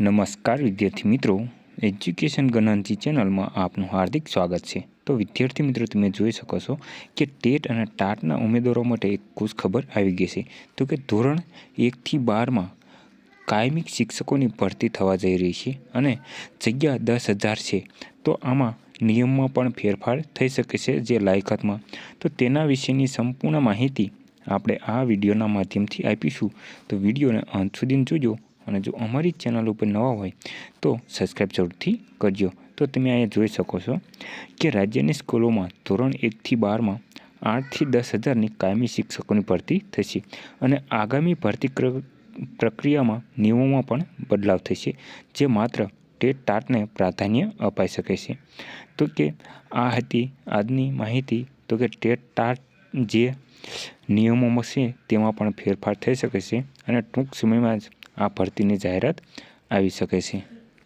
નમસ્કાર વિદ્યાર્થી મિત્રો, એજ્યુકેશન ગણનથી ચેનલમાં આપનું હાર્દિક સ્વાગત છે। તો વિદ્યાર્થી મિત્રો, તમે જોઈ શકો છો કે ટેટ અને ટાટના ઉમેદવારો માટે એક ખુશખબર આવી ગઈ છે। તો કે ધોરણ 1 થી 12માં કાયમી શિક્ષકોની ભરતી થવા જઈ રહી છે અને જગ્યા 10,000 છે। તો આમાં નિયમમાં પણ ફેરફાર થઈ શકે છે જે લાયકાતમાં। તો તેના વિશેની સંપૂર્ણ માહિતી આપણે આ વિડીયોના માધ્યમથી આપીશું। તો વિડીયોને અંત સુધી જોજો અને જો અમારી ચેનલ ઉપર નવા હોય તો સબસ્ક્રાઈબ જરૂરથી કરજો। તો તમે અહીંયા જોઈ શકો છો કે રાજ્યની સ્કૂલોમાં ધોરણ 1 થી 12માં 8 થી 10,000ની કાયમી શિક્ષકોની ભરતી થશે અને આગામી ભરતી પ્રક્રિયામાં નિયમોમાં પણ બદલાવ થશે જે માત્ર ટેટ ટાટને પ્રાધાન્ય અપાઈ શકે છે। તો કે આ હતી આજની માહિતી। તો કે ટેટ ટાટ જે નિયમોમાં છે તેમાં પણ ફેરફાર થઈ શકે છે અને ટૂંક સમયમાં જ આ ભરતીની જાહેરાત આવી શકે છે।